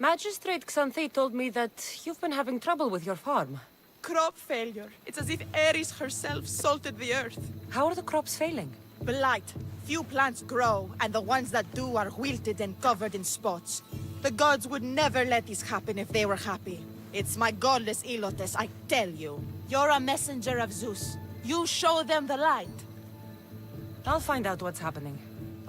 Magistrate Xanthe told me that you've been having trouble with your farm. Crop failure. It's as if Ares herself salted the earth. How are the crops failing? Blight. Few plants grow, and the ones that do are wilted and covered in spots. The gods would never let this happen if they were happy. It's my godless Ilotes, I tell you. You're a messenger of Zeus. You show them the light. I'll find out what's happening.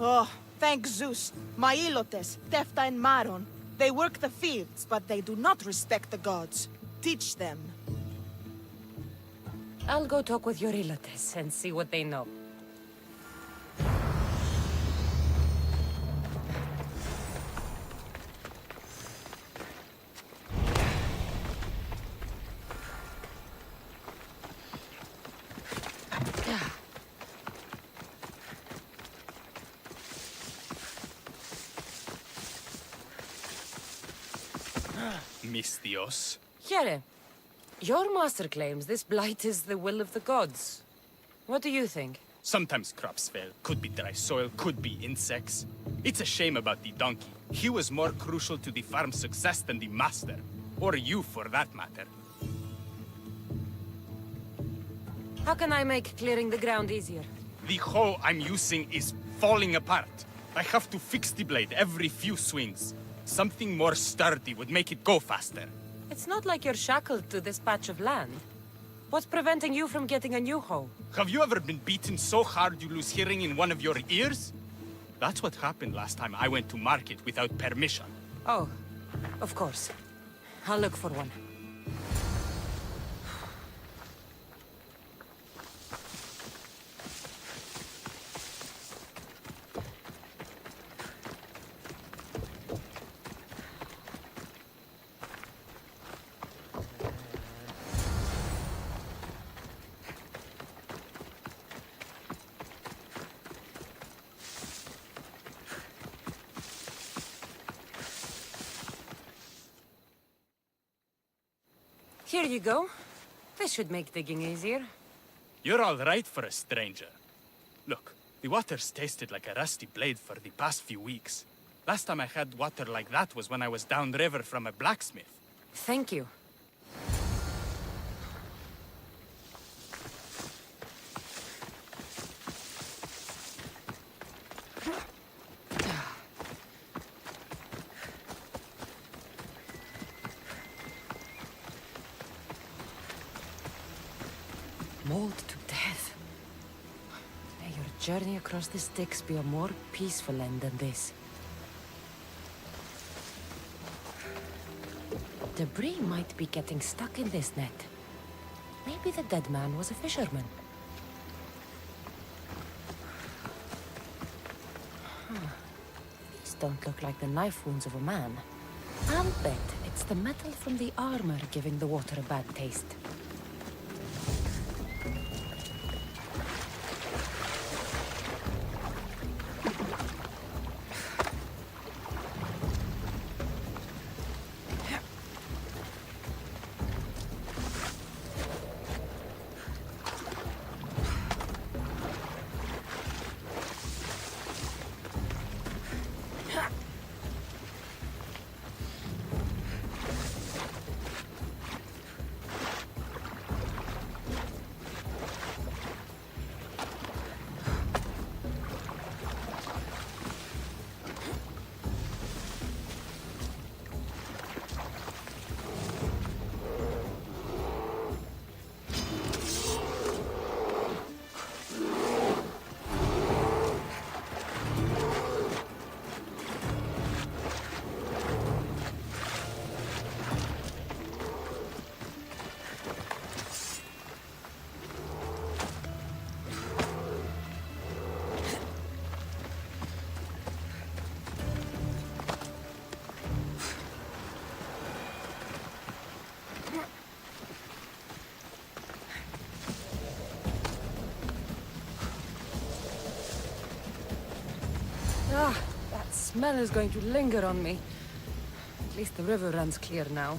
Oh, thank Zeus. My Ilotes, Tefta and Maron. They work the fields, but they do not respect the gods. Teach them. I'll go talk with your Ilotes and see what they know. Mistios. Here, your master claims this blight is the will of the gods. What do you think? Sometimes crops fail. Could be dry soil, could be insects. It's a shame about the donkey. He was more crucial to the farm's success than the master. Or you, for that matter. How can I make clearing the ground easier? The hoe I'm using is falling apart. I have to fix the blade every few swings. Something more sturdy would make it go faster. It's not like you're shackled to this patch of land. What's preventing you from getting a new hoe? Have you ever been beaten so hard you lose hearing in one of your ears? That's what happened last time I went to market without permission. Oh, of course. I'll look for one. Here you go. This should make digging easier. You're all right for a stranger. Look, the water's tasted like a rusty blade for the past few weeks. Last time I had water like that was when I was downriver from a blacksmith. Thank you. Mauled to death. May your journey across the Styx be a more peaceful end than this. Debris might be getting stuck in this net. Maybe the dead man was a fisherman. These don't look like the knife wounds of a man. I'll bet it's the metal from the armor giving the water a bad taste. Ah, that smell is going to linger on me. At least the river runs clear now.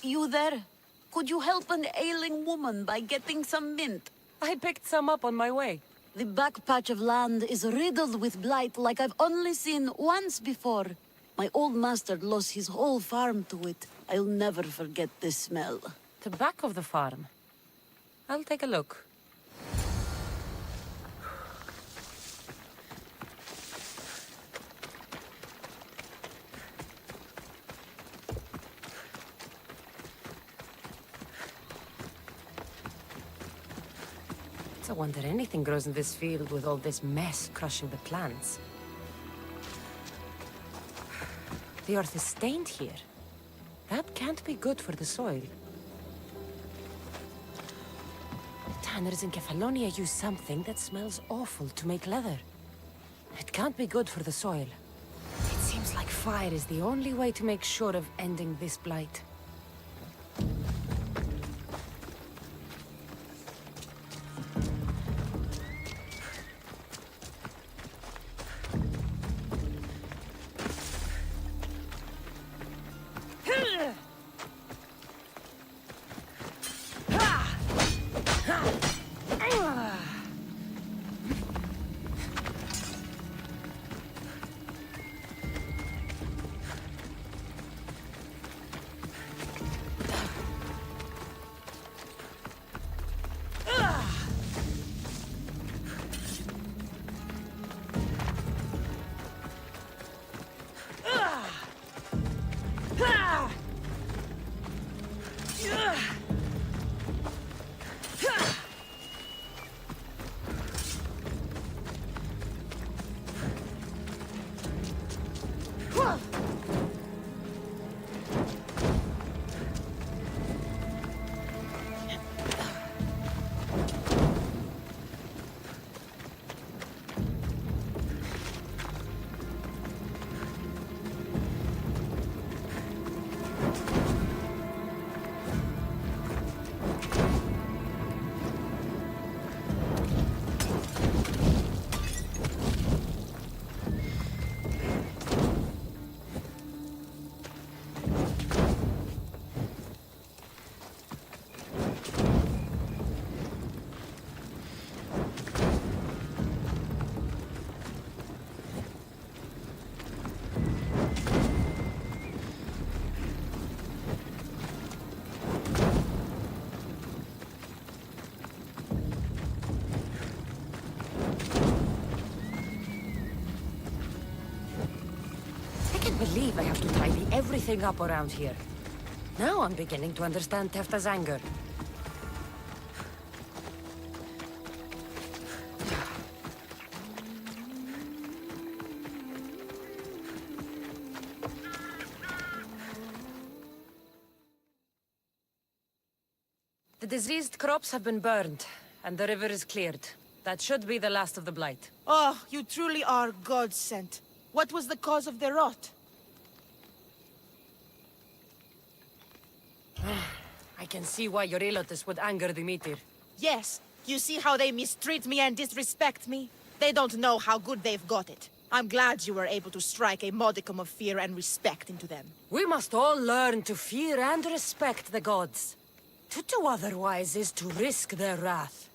You there? Could you help an ailing woman by getting some mint? I picked some up on my way. The back patch of land is riddled with blight like I've only seen once before. My old master lost his whole farm to it. I'll never forget this smell. The back of the farm. I'll take a look. It's a wonder anything grows in this field with all this mess crushing the plants. The earth is stained here. That can't be good for the soil. Tanners in Kefalonia use something that smells awful to make leather. It can't be good for the soil. It seems like fire is the only way to make sure of ending this blight. Believe I have to tidy everything up around here. Now I'm beginning to understand Tefta's anger. The diseased crops have been burned, and the river is cleared. That should be the last of the blight. Oh, you truly are God-sent. What was the cause of the rot? I can see why your Elotus would anger the meteor. Yes, you see how they mistreat me and disrespect me? They don't know how good they've got it. I'm glad you were able to strike a modicum of fear and respect into them. We must all learn to fear and respect the gods. To do otherwise is to risk their wrath.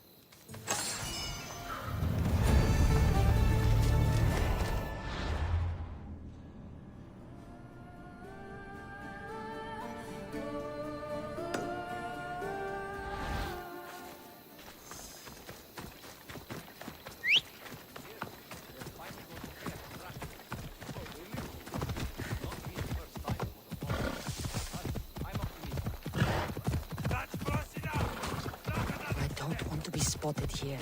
Spotted here.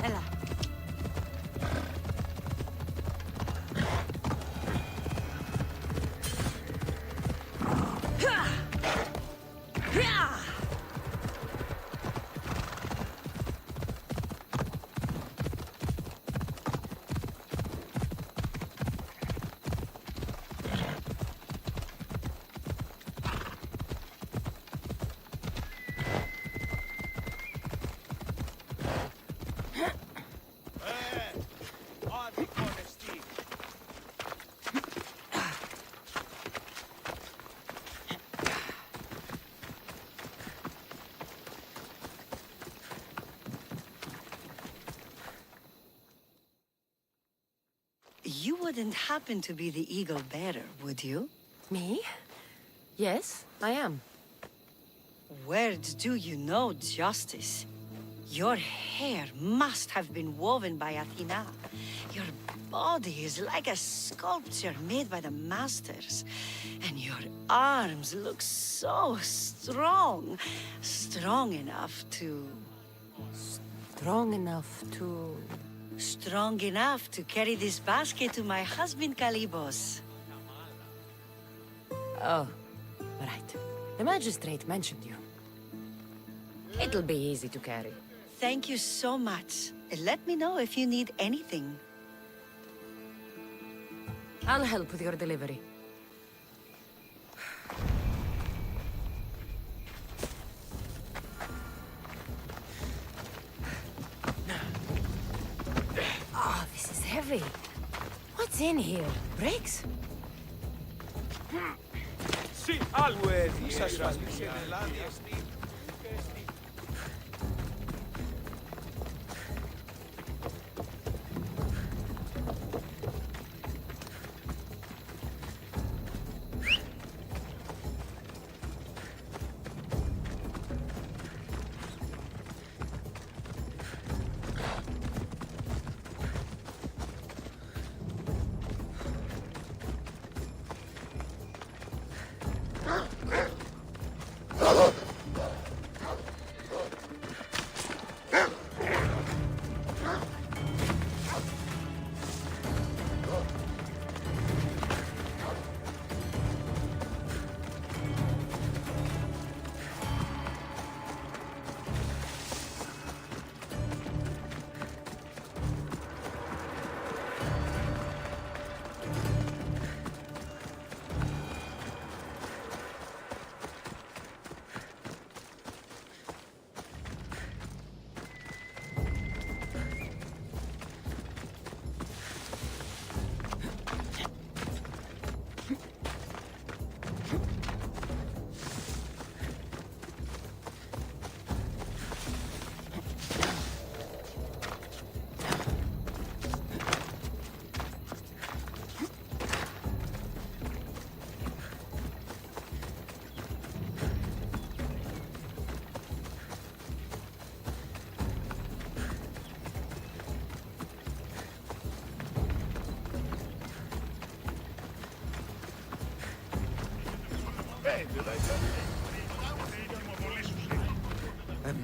Ella. wouldn't happen to be the eagle bearer, would you? Me? Yes, I am. Where do you know justice? Your hair must have been woven by Athena. Your body is like a sculpture made by the masters. And your arms look so strong. Strong enough to... Strong enough to... Strong enough to carry this basket to my husband, Kalibos. Oh, right. The magistrate mentioned you. It'll be easy to carry. Thank you so much. Let me know if you need anything. I'll help with your delivery. Oh, this is heavy. What's in here? Bricks?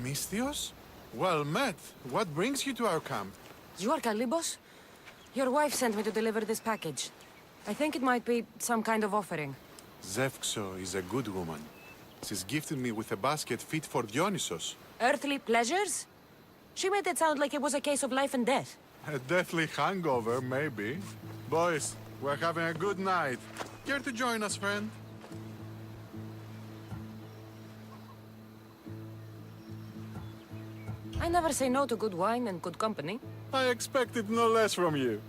Misthios? Well met. What brings you to our camp? You are Kalibos? Your wife sent me to deliver this package. I think it might be some kind of offering. Zevxo is a good woman. She's gifted me with a basket fit for Dionysos. Earthly pleasures? She made it sound like it was a case of life and death. A deathly hangover, maybe. Boys, we're having a good night. Care to join us, friend? I never say no to good wine and good company. I expected no less from you.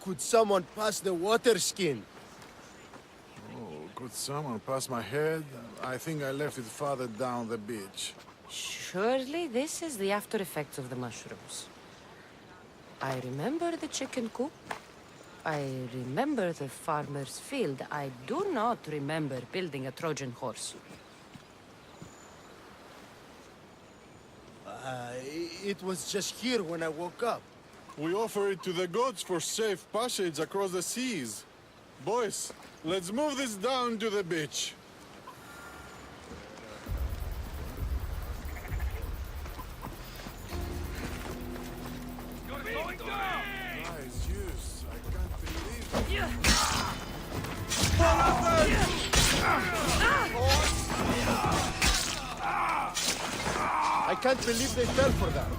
Could someone pass the water skin? Oh, could someone pass my head? I think I left it farther down the beach. Surely this is the after effects of the mushrooms. I remember the chicken coop. I remember the farmer's field. I do not remember building a Trojan horse. It was just here when I woke up. We offer it to the gods for safe passage across the seas. Boys, let's move this down to the beach. Nice use. I can't believe it. I can't believe they fell for that.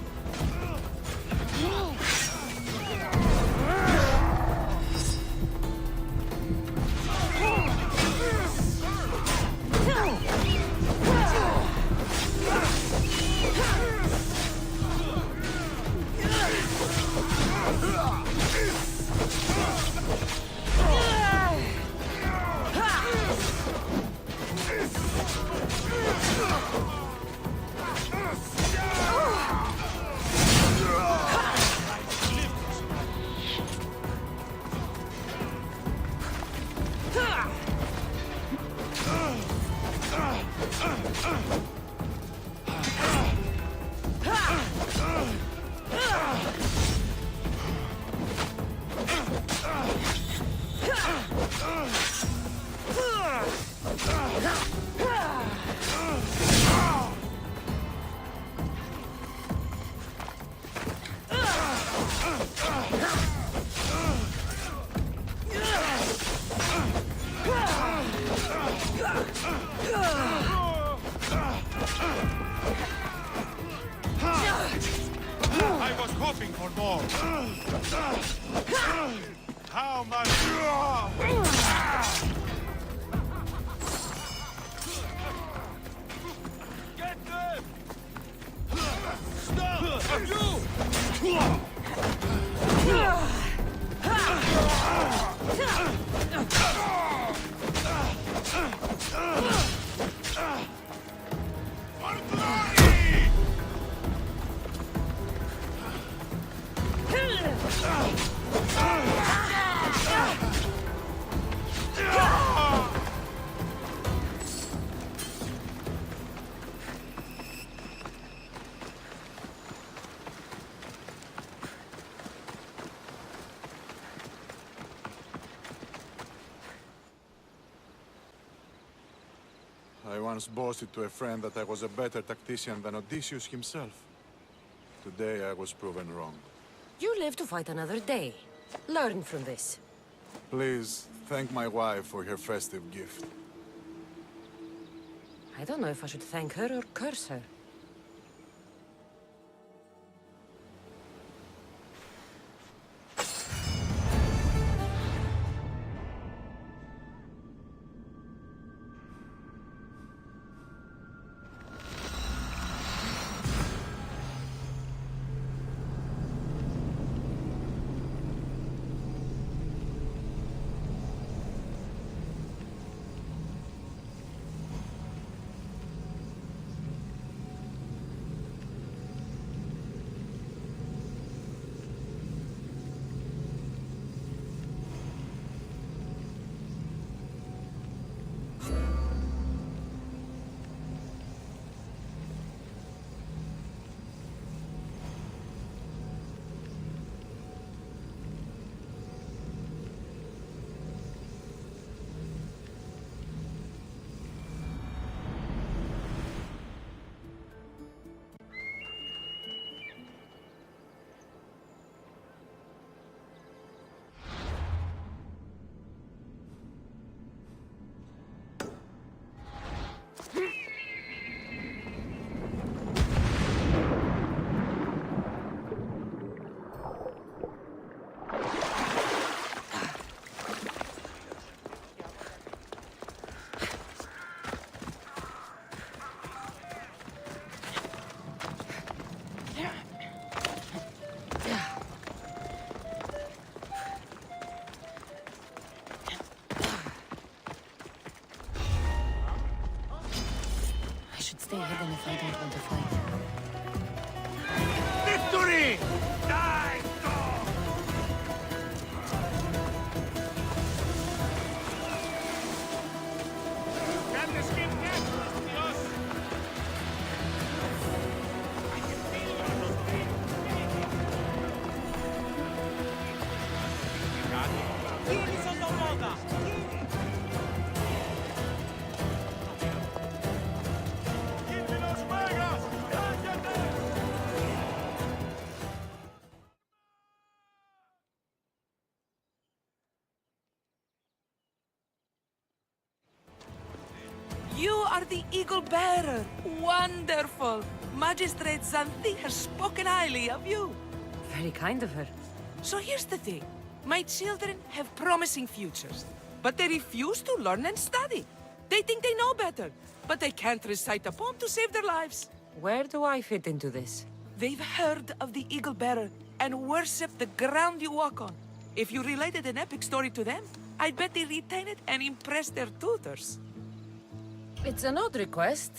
I was hoping for more. How much? Get them! Stop! You! I once boasted to a friend that I was a better tactician than Odysseus himself. Today I was proven wrong. You live to fight another day. Learn from this. Please, thank my wife for her festive gift. I don't know if I should thank her or curse her. Stay hidden if I don't want to fight. Victory! Die, dog! Can't escape death, Dios! I can feel your You are the Eagle Bearer. Wonderful. Magistrate Xanthi has spoken highly of you. Very kind of her. So here's the thing. My children have promising futures, but they refuse to learn and study. They think they know better, but they can't recite a poem to save their lives. Where do I fit into this? They've heard of the Eagle Bearer and worship the ground you walk on. If you related an epic story to them, I'd bet they retain it and impress their tutors. It's an odd request,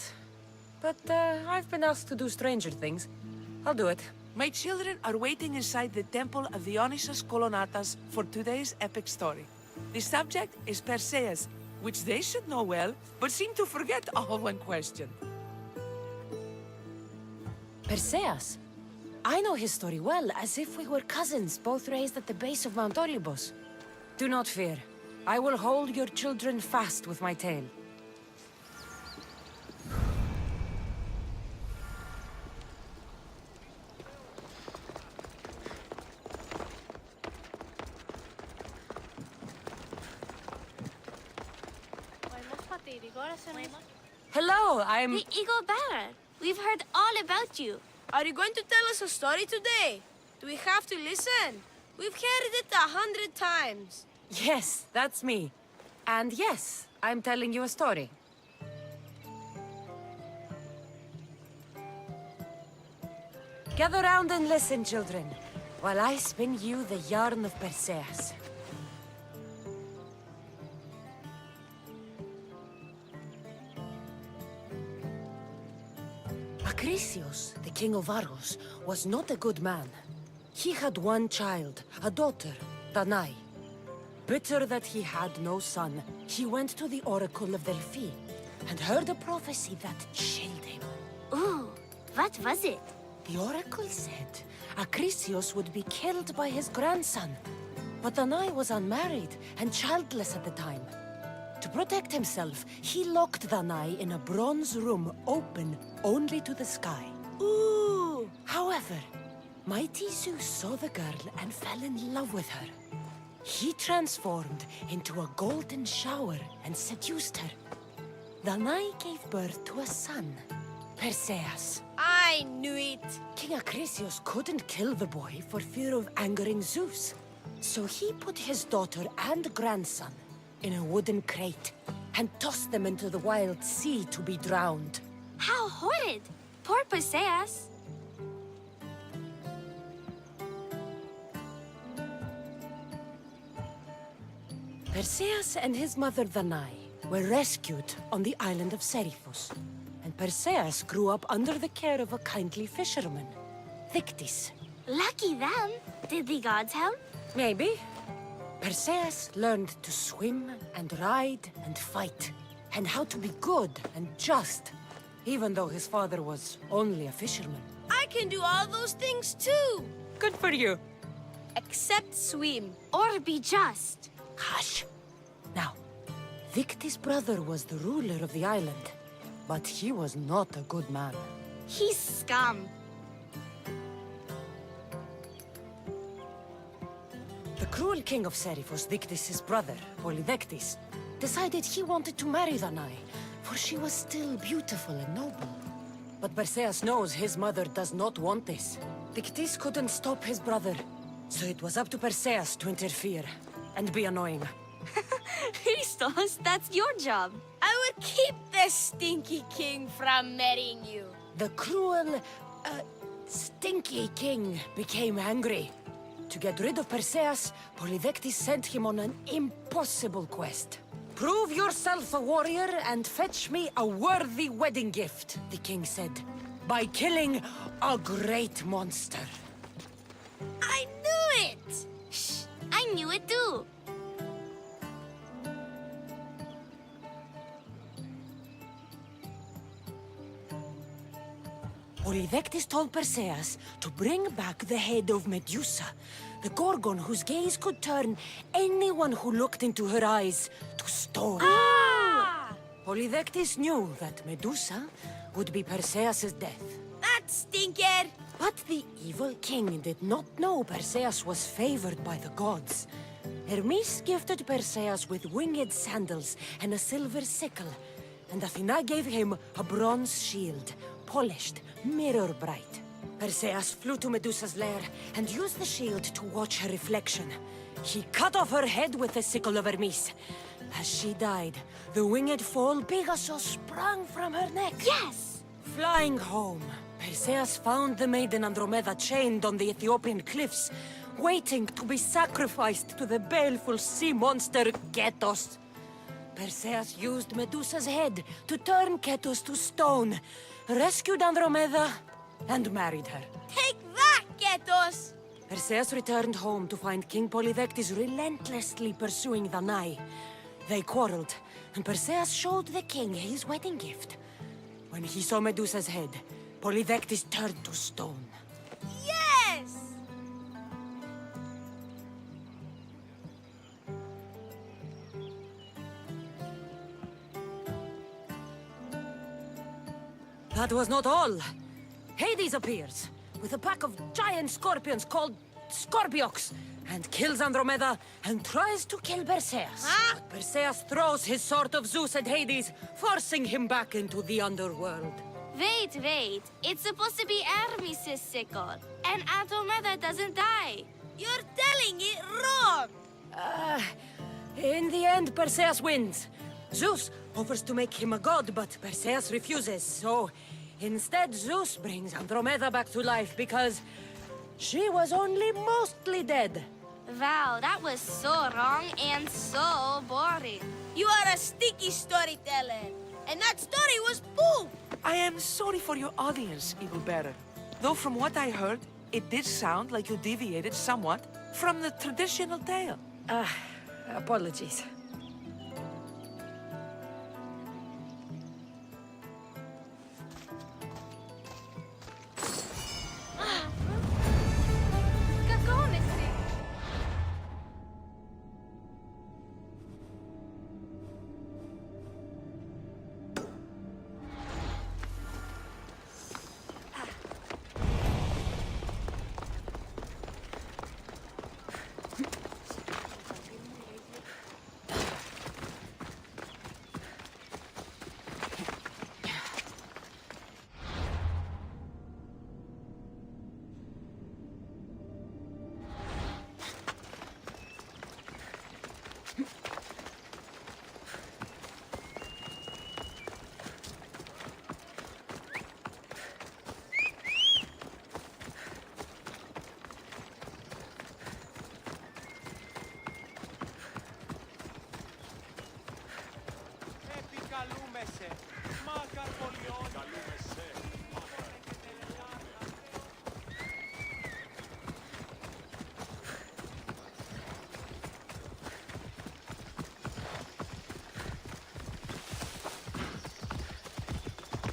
but I've been asked to do stranger things. I'll do it. My children are waiting inside the temple of Dionysus Kolonatas for today's epic story. The subject is Perseus, which they should know well, but seem to forget all when questioned. Perseus? I know his story well, as if we were cousins, both raised at the base of Mount Olympus. Do not fear. I will hold your children fast with my tail. Hello, I'm... The Eagle Bearer. We've heard all about you. Are you going to tell us a story today? Do we have to listen? We've heard it 100 times. Yes, that's me. And yes, I'm telling you a story. Gather round and listen, children, while I spin you the yarn of Perseus. Acrisius, the king of Argos, was not a good man. He had one child, a daughter, Danae. Bitter that he had no son, he went to the oracle of Delphi and heard a prophecy that chilled him. Ooh, what was it? The oracle said Acrisius would be killed by his grandson. But Danae was unmarried and childless at the time. To protect himself, he locked Danae in a bronze room open only to the sky. Ooh! However, mighty Zeus saw the girl and fell in love with her. He transformed into a golden shower and seduced her. Danae gave birth to a son, Perseus. I knew it! King Acrisius couldn't kill the boy for fear of angering Zeus. So he put his daughter and grandson in a wooden crate and tossed them into the wild sea to be drowned. How horrid! Poor Perseus. Perseus and his mother Danae were rescued on the island of Seriphos, and Perseus grew up under the care of a kindly fisherman, Thictis. Lucky them. Did the gods help? Maybe. Perseus learned to swim and ride and fight, and how to be good and just, even though his father was only a fisherman. I can do all those things too! Good for you. Except swim. Or be just. Hush. Now, Thictis' brother was the ruler of the island, but he was not a good man. He's scum. The cruel king of Seriphos, Thictis' brother, Polydectes, decided he wanted to marry Danae, for she was still beautiful and noble. But Perseus knows his mother does not want this. Thictis couldn't stop his brother, so it was up to Perseus to interfere and be annoying. Christos, that's your job. I will keep the stinky king from marrying you. The cruel, stinky king became angry. To get rid of Perseus, Polydectes sent him on an impossible quest. Prove yourself a warrior and fetch me a worthy wedding gift, the king said, by killing a great monster. I knew it! Shh, I knew it too. Polydectes told Perseus to bring back the head of Medusa, the Gorgon whose gaze could turn anyone who looked into her eyes to stone. Ah! Polydectes knew that Medusa would be Perseus' death. That stinker! But the evil king did not know Perseus was favored by the gods. Hermes gifted Perseus with winged sandals and a silver sickle, and Athena gave him a bronze shield, polished, mirror bright. Perseus flew to Medusa's lair and used the shield to watch her reflection. He cut off her head with the sickle of Hermes. As she died, the winged foal Pegasus sprang from her neck. Yes! Flying home, Perseus found the maiden Andromeda chained on the Ethiopian cliffs, waiting to be sacrificed to the baleful sea monster Ketos. Perseus used Medusa's head to turn Ketos to stone, rescued Andromeda, and married her. Take that, Ketos! Perseus returned home to find King Polydectes relentlessly pursuing Danae. They quarreled, and Perseus showed the king his wedding gift. When he saw Medusa's head, Polyvectus turned to stone. Yes! That was not all. Hades appears, with a pack of giant scorpions called Scorpiox, and kills Andromeda and tries to kill Perseus. Huh? But Perseus throws his sword of Zeus at Hades, forcing him back into the underworld. Wait. It's supposed to be Hermes' sickle, and Andromeda doesn't die. You're telling it wrong! In the end, Perseus wins. Zeus offers to make him a god, but Perseus refuses, so instead Zeus brings Andromeda back to life because she was only mostly dead. Wow, that was so wrong and so boring. You are a sticky storyteller, and that story was poop! I am sorry for your audience, Evil Bearer. Though from what I heard, it did sound like you deviated somewhat from the traditional tale. Apologies.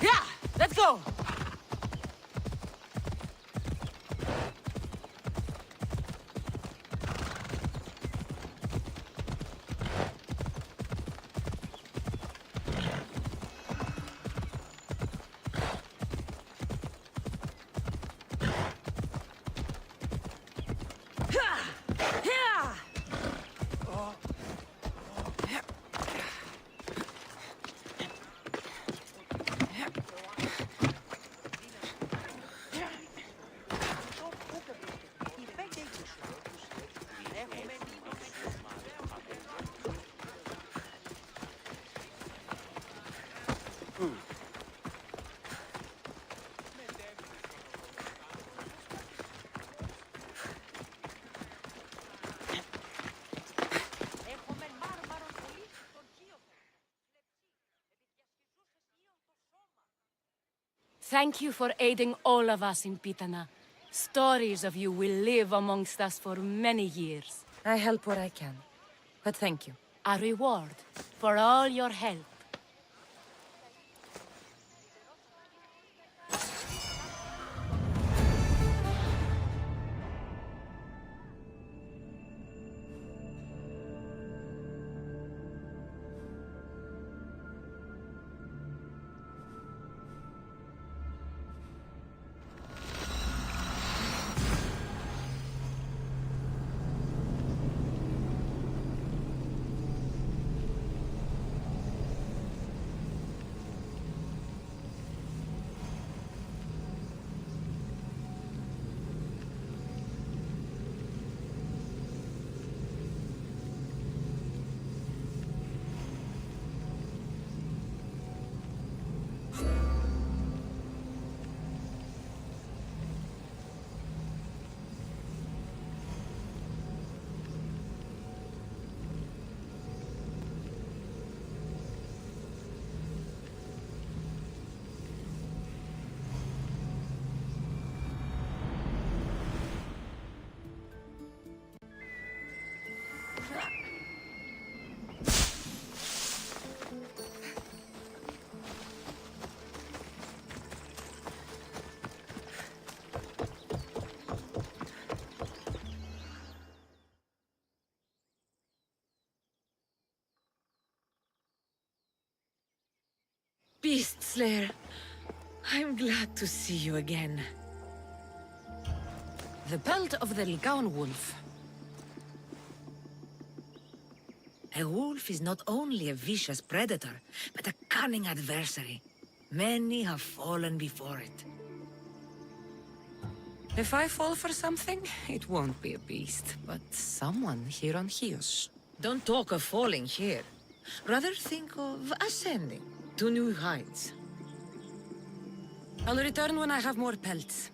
Yeah, let's go. Thank you for aiding all of us in Pitana. Stories of you will live amongst us for many years. I help where I can, but thank you. A reward for all your help. Beast Slayer, I'm glad to see you again. The pelt of the Ligaun wolf. A wolf is not only a vicious predator, but a cunning adversary. Many have fallen before it. If I fall for something, it won't be a beast, but someone here on Chios. Don't talk of falling here. Rather think of ascending to new heights. I'll return when I have more pelts.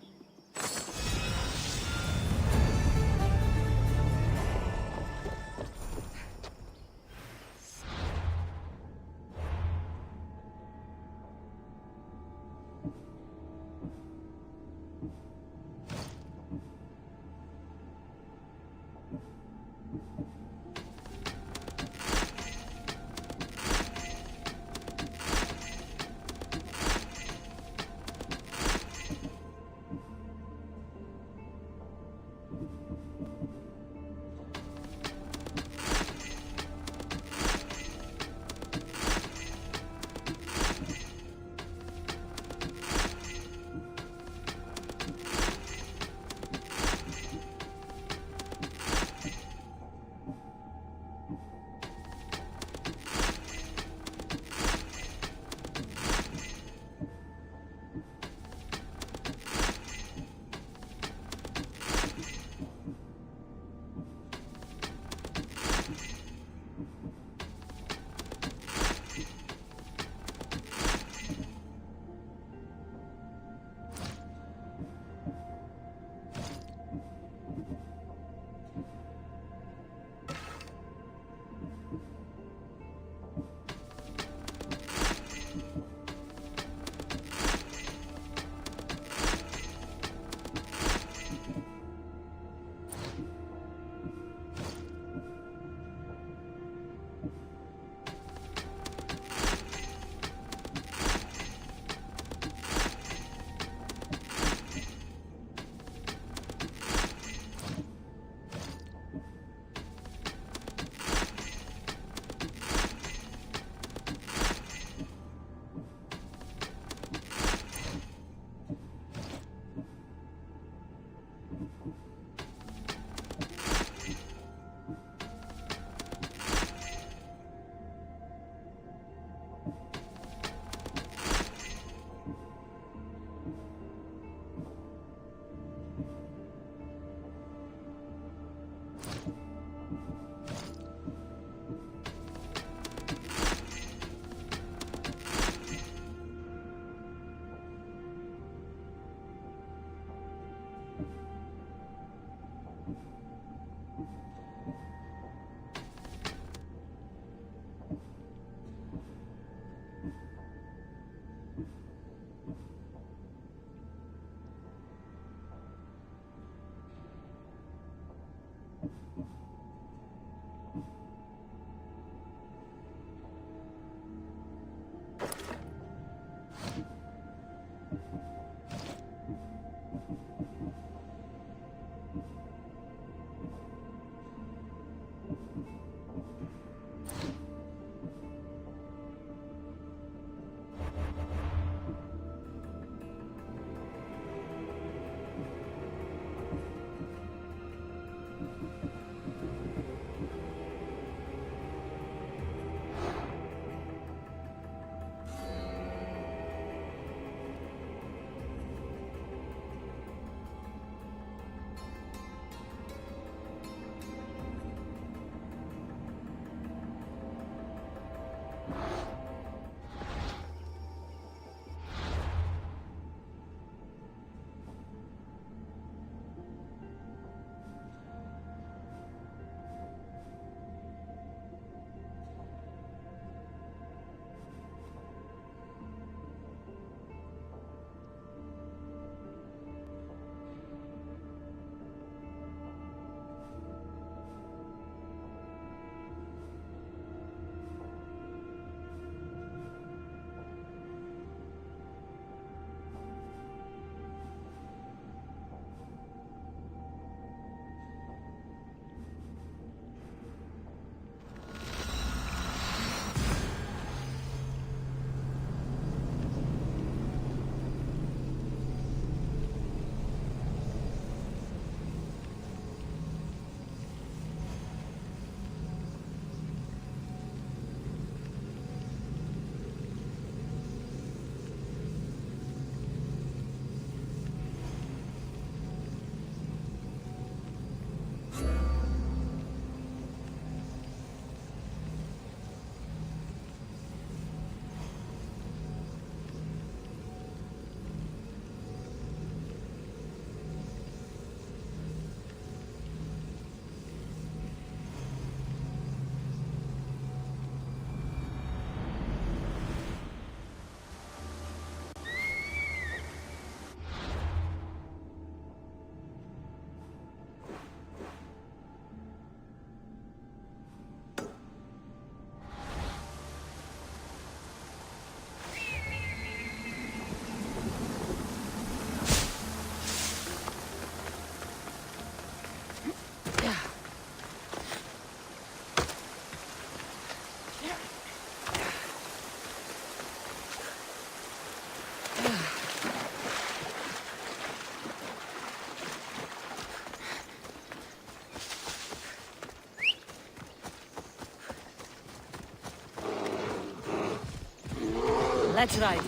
Let's ride.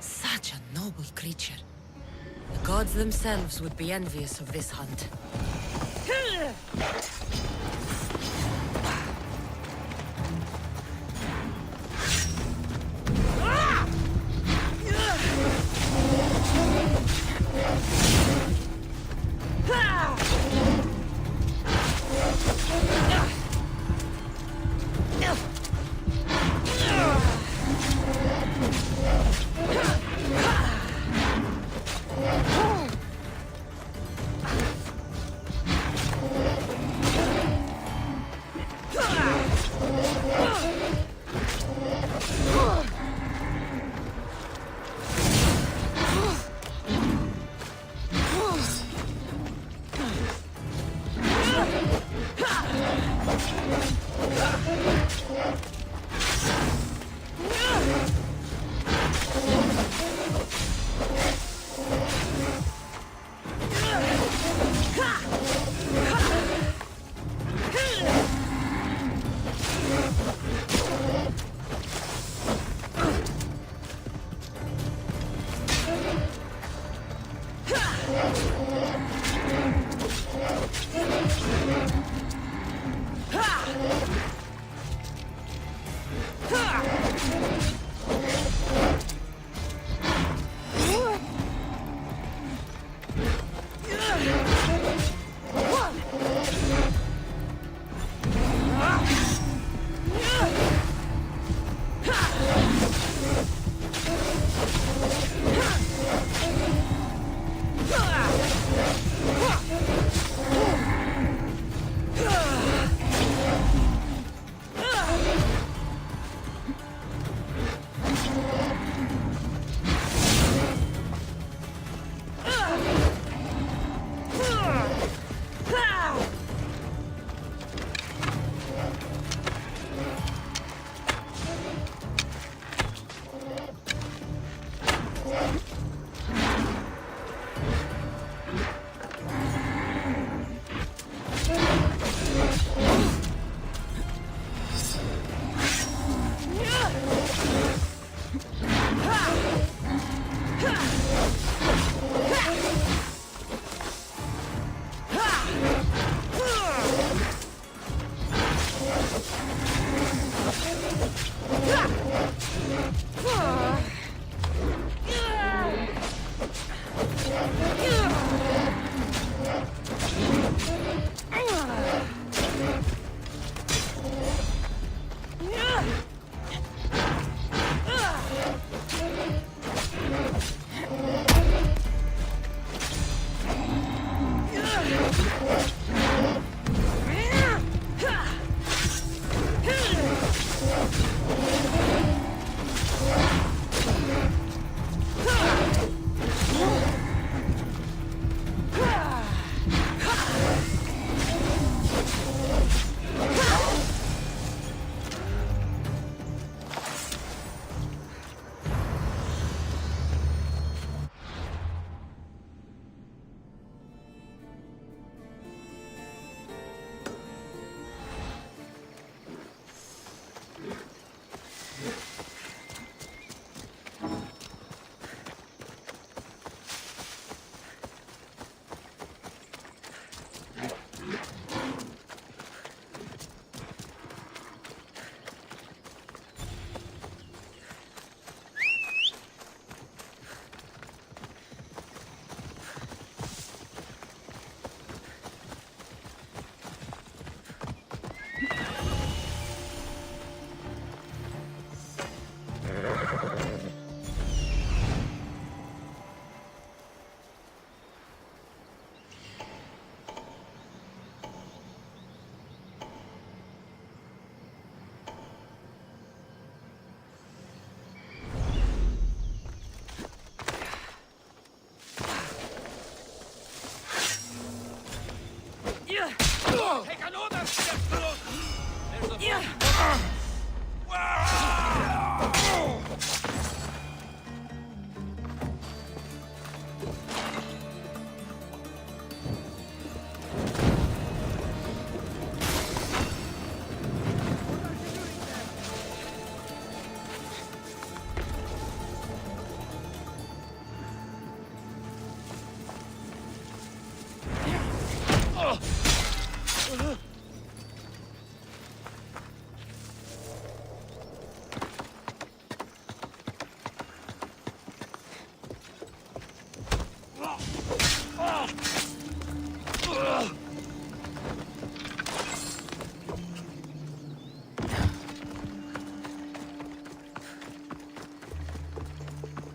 Such a noble creature. The gods themselves would be envious of this hunt.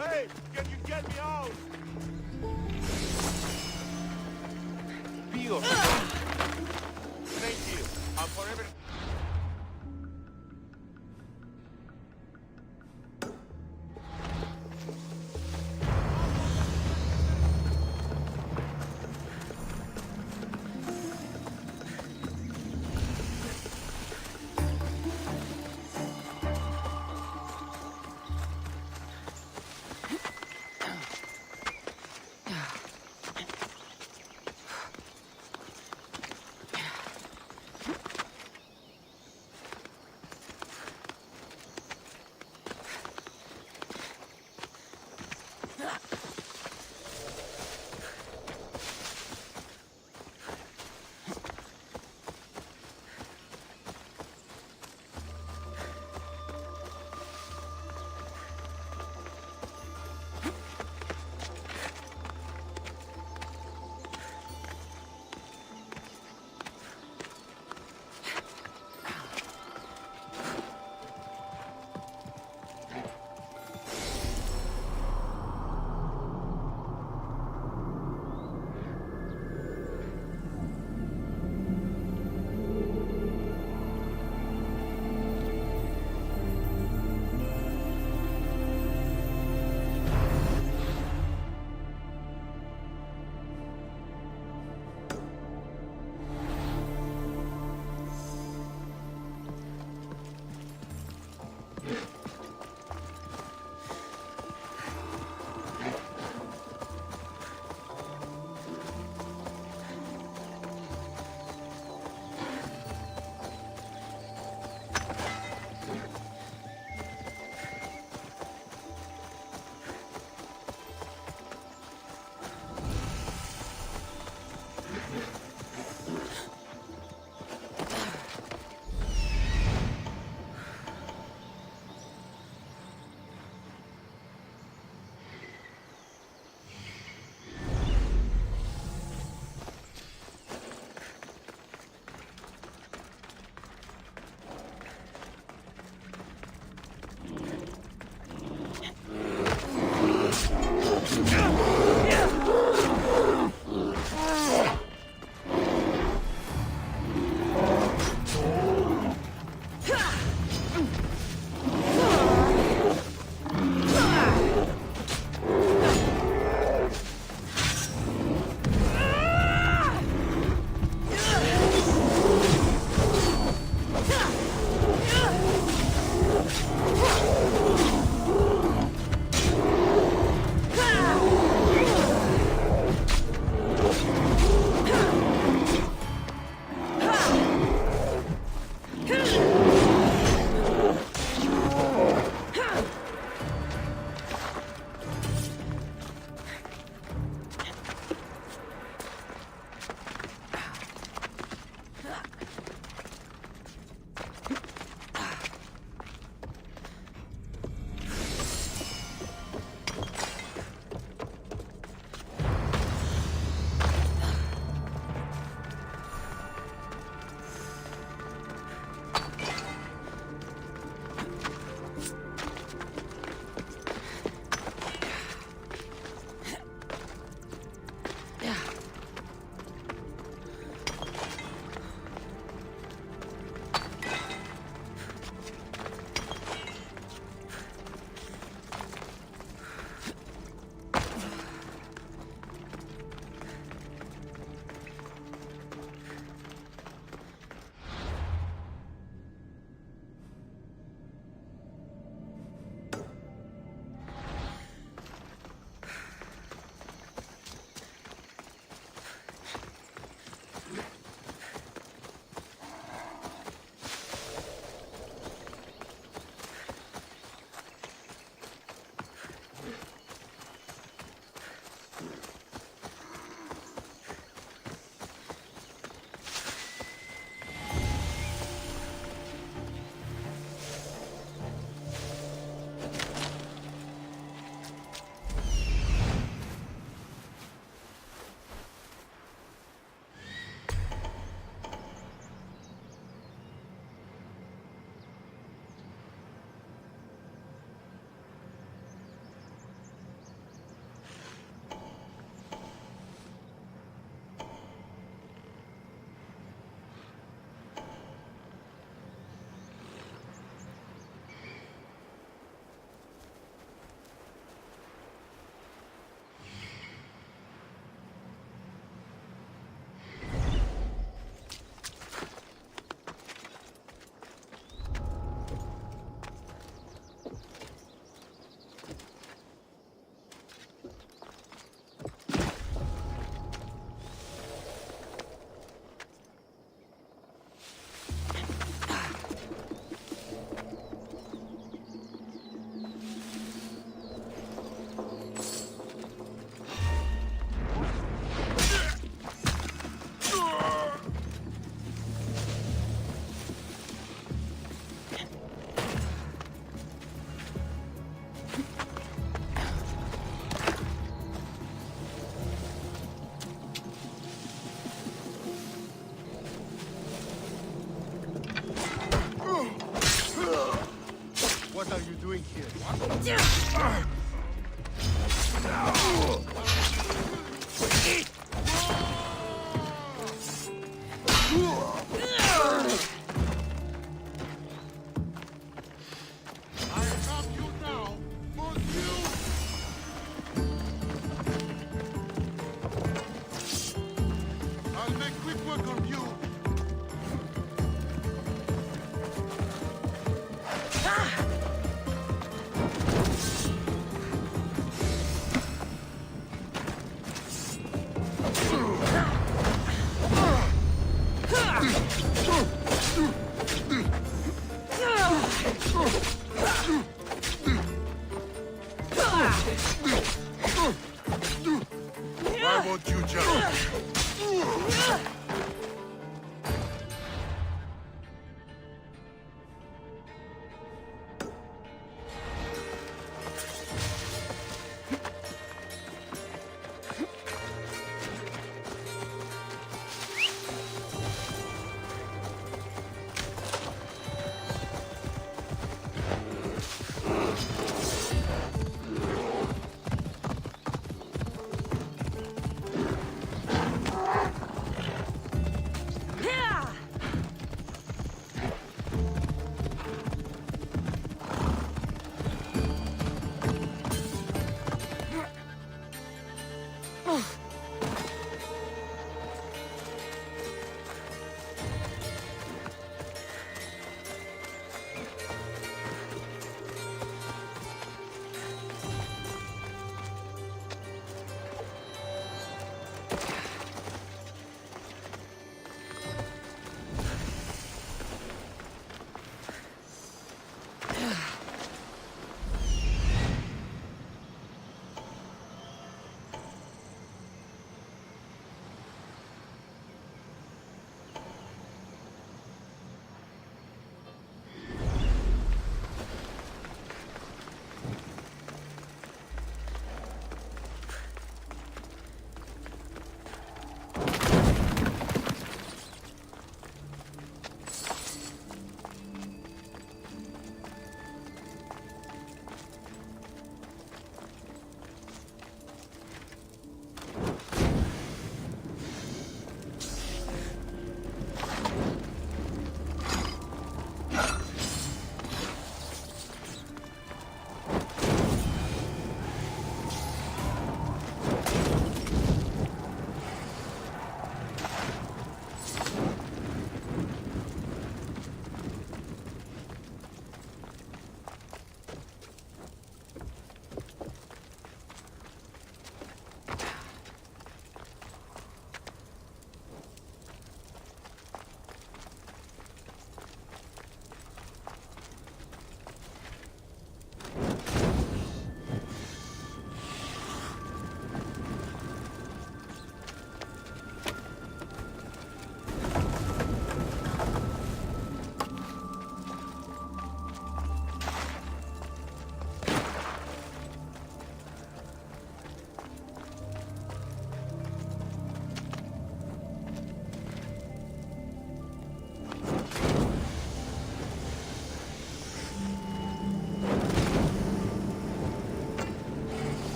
Hey, can you get me out? Pio. Thank you. I'm forever... welcome you. Why won't you jump?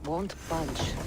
Won't budge.